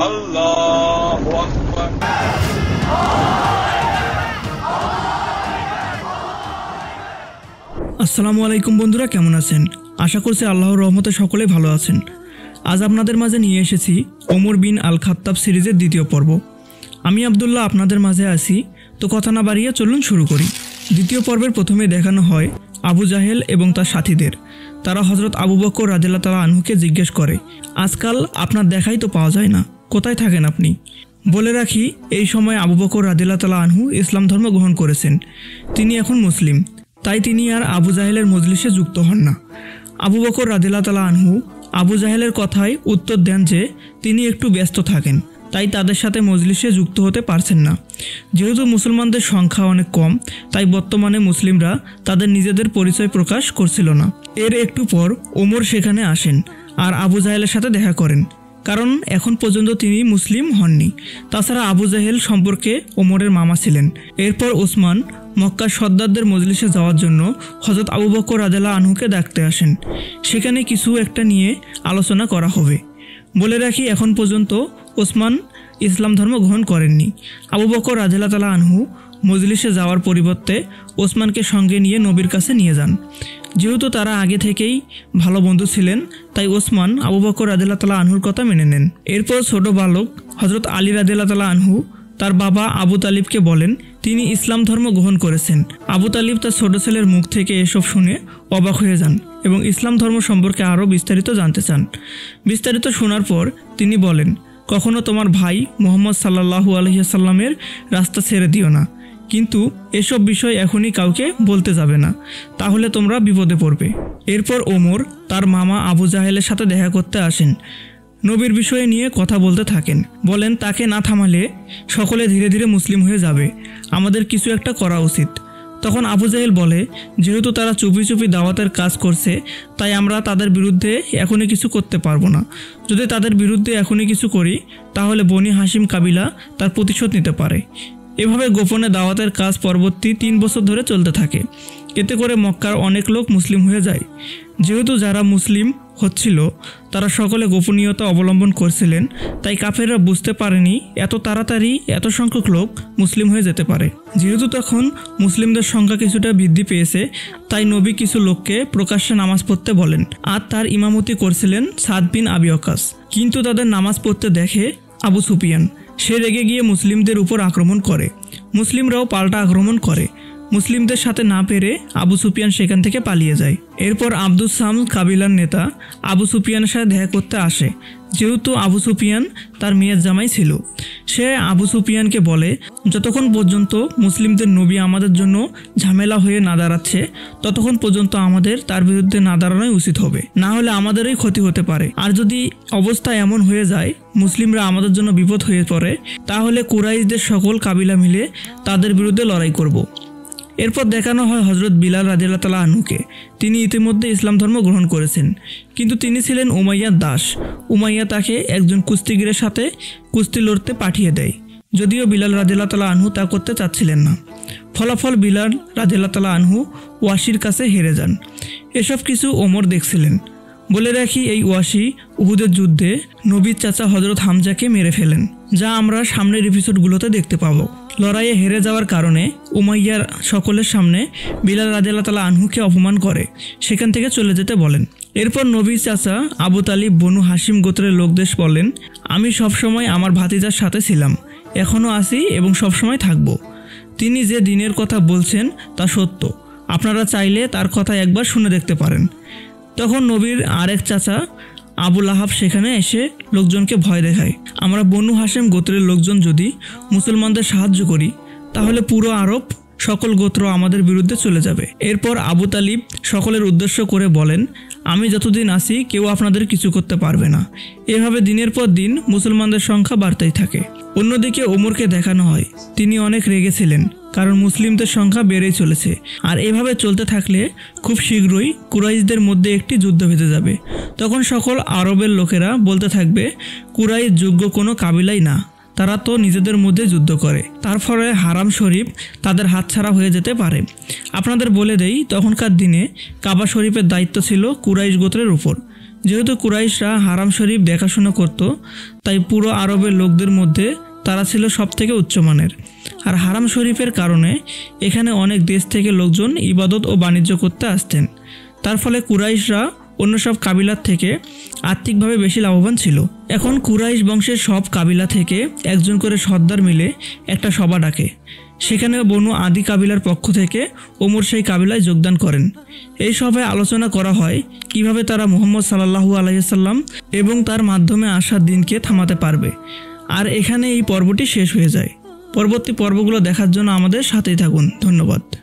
আল্লাহু আকবার। আসসালামু আলাইকুম বন্ধুরা, কেমন আছেন? আশা করছি আল্লাহর রহমতে সকলেই ভালো আছেন। আজ আপনাদের মাঝে নিয়ে এসেছি ওমর বিন আল খাত্তাব সিরিজের দ্বিতীয় পর্ব। আমি আব্দুল্লাহ আপনাদের মাঝে আছি, তো কথা না বাড়িয়ে চলুন শুরু করি। দ্বিতীয় পর্বের প্রথমে দেখানো হয় আবু জাহেল এবং তার সাথীদের। তারা হযরত আবু বকর রাদিয়াল্লাহু তাআলা আনহুকে জিজ্ঞেস করে, আজকাল আপনার দেখাই তো পাওয়া যায় না, কোথায় থাকেন আপনি? বলে রাখি, এই সময় আবু বকর রাদিয়াল্লাহু তাআলা আনহু ইসলাম ধর্ম গ্রহণ করেছেন। তিনি এখন মুসলিম, তাই তিনি আর আবু জাহেলের মজলিসে যুক্ত হন না। আবু বকর রাদিয়াল্লাহু তাআলা আনহু আবু জাহেলের কথায় উত্তর দেন যে তিনি একটু ব্যস্ত থাকেন, তাই তাদের সাথে মজলিসে যুক্ত হতে পারছেন না। যেহেতু মুসলমানদের সংখ্যা অনেক কম, তাই বর্তমানে মুসলিমরা তাদের নিজেদের পরিচয় প্রকাশ করছিল না। এর একটু পর ওমর সেখানে আসেন আর আবু জাহেলের সাথে দেখা করেন, কারণ এখন পর্যন্ত তিনি মুসলিম হননি। তাছাড়া আবু জাহেল সম্পর্কে ওমরের মামা ছিলেন। এরপর ওসমান মক্কার সর্দারদের মজলিসে যাওয়ার জন্য হযরত আবু বকর রাদিয়াল্লাহু আনহুকে ডাকতে আসেন। সেখানে কিছু একটা নিয়ে আলোচনা করা হবে। বলে রাখি, এখন পর্যন্ত ওসমান ইসলাম ধর্ম গ্রহণ করেননি। আবু বকর রাদিয়াল্লাহু তাআলা আনহু মজলিসে যাওয়ার পরিবর্তে ওসমানকে সঙ্গে নিয়ে নবীর কাছে নিয়ে যান। যেহেতু তারা আগে থেকেই ভালো বন্ধু ছিলেন, তাই ওসমান আবু বকর রাদিয়াল্লাহু তাআলা আনহুর কথা মেনে নেন। এরপর ছোট বালক হযরত আলী রাদিয়াল্লাহু তাআলা আনহু তার বাবা আবু তালিবকে বলেন তিনি ইসলাম ধর্ম গ্রহণ করেছেন। আবু তালিব তার ছোট ছেলের মুখ থেকে এসব শুনে অবাক হয়ে যান এবং ইসলাম ধর্ম সম্পর্কে আরও বিস্তারিত জানতে চান। বিস্তারিত শোনার পর তিনি বলেন, কখনো তোমার ভাই মুহাম্মদ সাল্লাল্লাহু আলাইহি ওয়াসাল্লামের রাস্তা ছেড়ে দিও না, কিন্তু এসব বিষয় এখনই কাউকে বলতে যাবে না, তাহলে তোমরা বিপদে পড়বে। এরপর ওমর তার মামা আবু জাহেলের সাথে দেখা করতে আসেন। নবীর বিষয়ে নিয়ে কথা বলতে থাকেন। বলেন, তাকে না থামালে সকলে ধীরে ধীরে মুসলিম হয়ে যাবে, আমাদের কিছু একটা করা উচিত। তখন আবু জাহেল বলে, যেহেতু তারা চুপি চুপি দাওয়াতের কাজ করছে, তাই আমরা তাদের বিরুদ্ধে এখনই কিছু করতে পারবো না। যদি তাদের বিরুদ্ধে এখনই কিছু করি, তাহলে বনি হাশিম কাবিলা তার প্রতিশোধ নিতে পারে। এভাবে গোপনে দাওয়াতের কাজ পরবর্তী 3 বছর ধরে চলতে থাকে। এতে করে মক্কার অনেক লোক মুসলিম হয়ে যায়। যেহেতু যারা মুসলিম হচ্ছিল তারা সকলে গোপনীয়তা অবলম্বন করছিলেন, তাই কাফেররা বুঝতে পারেনি এত তাড়াতাড়ি এত সংখ্যক লোক মুসলিম হয়ে যেতে পারে। যেহেতু তখন মুসলিমদের সংখ্যা কিছুটা বৃদ্ধি পেয়েছে, তাই নবী কিছু লোককে প্রকাশ্যে নামাজ পড়তে বলেন, আর তার ইমামতি করছিলেন সাদ বিন আবি ওয়াক্কাস। কিন্তু তাদের নামাজ পড়তে দেখে আবু সুফিয়ান, সে রেগে গিয়ে মুসলিমদের উপর আক্রমণ করে। মুসলিমরাও পাল্টা আক্রমণ করে। মুসলিমদের সাথে না পেরে আবু সুফিয়ান সেখান থেকে পালিয়ে যায়। এরপর আব্দুস সাম কাবিলার নেতা আবু সুফিয়ানের সাথে দেখা করতে আসে। যেহেতু আবু সুফিয়ান তার মেয়ের জামাই ছিল, সে আবু সুফিয়ানকে বলে, যতক্ষণ পর্যন্ত মুসলিমদের নবী আমাদের জন্য ঝামেলা হয়ে না দাঁড়াচ্ছে, ততক্ষণ পর্যন্ত আমাদের তার বিরুদ্ধে না দাঁড়ানোই উচিত হবে, না হলে আমাদেরই ক্ষতি হতে পারে। আর যদি অবস্থা এমন হয়ে যায় মুসলিমরা আমাদের জন্য বিপদ হয়ে পড়ে, তাহলে কুরাইশদের সকল কাবিলা মিলে তাদের বিরুদ্ধে লড়াই করব। এরপর দেখানো হয় হযরত বিলাল রাদিয়াল্লাহু তাআলা আনহুকে। তিনি ইতিমধ্যে ইসলাম ধর্ম গ্রহণ করেছেন, কিন্তু তিনি ছিলেন উমাইয়ার দাস। উমাইয়া তাকে একজন কুস্তিগিরের সাথে কুস্তি লড়তে পাঠিয়ে দেয়, যদিও বিলাল রাদিয়াল্লাহু তাআলা আনহু তা করতে চাচ্ছিলেন না। ফলাফল বিলাল রাদিয়াল্লাহু তাআলা আনহু ওয়াসির কাছে হেরে যান। এসব কিছু ওমর দেখছিলেন। বলে রাখি, এই ওয়াসি উহুদের যুদ্ধে নবীর চাচা হযরত হামজাকে মেরে ফেলেন, যা আমরা সামনের এপিসোডগুলোতে দেখতে পাবো। লড়াইয়ে হেরে যাওয়ার কারণে উমাইয়ার সকলের সামনে বিলাল রাদিয়াল্লাহু তাআলা আনহুকে অপমান করে সেখান থেকে চলে যেতে বলেন। এরপর নবীর চাচা আবু তালিব বনু হাশিম গোত্রের লোকদের বলেন, আমি সবসময় আমার ভাতিজার সাথে ছিলাম, এখনও আছি এবং সবসময় থাকব। তিনি যে দিনের কথা বলছেন তা সত্য, আপনারা চাইলে তার কথা একবার শুনে দেখতে পারেন। তখন নবীর আরেক চাচা আবু লাহাব সেখানে এসে লোকজনকে ভয় দেখায়, আমরা বনু হাশিম গোত্রের লোকজন যদি মুসলমানদের সাহায্য করি, তাহলে পুরো আরব সকল গোত্র আমাদের বিরুদ্ধে চলে যাবে। এরপর আবু তালিব সকলের উদ্দেশ্য করে বলেন, আমি যতদিন আছি কেউ আপনাদের কিছু করতে পারবে না। এভাবে দিনের পর দিন মুসলমানদের সংখ্যা বাড়তেই থাকে। অন্যদিকে ওমরকে দেখানো হয় তিনি অনেক রেগেছিলেন, কারণ মুসলিমদের সংখ্যা বেড়েই চলেছে। আর এভাবে চলতে থাকলে খুব শীঘ্রই কুরাইশদের মধ্যে একটি যুদ্ধ বেঁধে যাবে। তখন সকল আরবের লোকেরা বলতে থাকবে, কুরাইশ যোগ্য কোনো কাবিলাই না, তারা তো নিজেদের মধ্যে যুদ্ধ করে, তার ফলে হারাম শরীফ তাদের হাতছাড়া হয়ে যেতে পারে। আপনাদের বলে দেই, তখনকার দিনে কাবা শরীফের দায়িত্ব ছিল কুরাইশ গোত্রের উপর। যেহেতু কুরাইশরা হারাম শরীফ দেখাশোনা করত, তাই পুরো আরবের লোকদের মধ্যে তারা ছিল সবথেকে উচ্চমানের। আর হারাম শরীফের কারণে এখানে অনেক দেশ থেকে লোকজন ইবাদত ও বাণিজ্য করতে আসতেন। তার ফলে কুরাইশরা অন্য সব কাবিলার থেকে আর্থিকভাবে বেশি লাভবান ছিল। এখন কুরাইশ বংশের সব কাবিলা থেকে একজন করে সর্দার মিলে একটা সভা ডাকে। সেখানে বনু আদি কাবিলার পক্ষ থেকে ওমর সেই কাবিলায় যোগদান করেন। এই সভায় আলোচনা করা হয় কিভাবে তারা মুহাম্মদ সাল্লাল্লাহু আলাইহি সাল্লাম এবং তার মাধ্যমে আসার দিনকে থামাতে পারবে। আর এখানে এই পর্বটি শেষ হয়ে যায়। পরবর্তী পর্বগুলো দেখার জন্য আমাদের সাথেই থাকুন। ধন্যবাদ।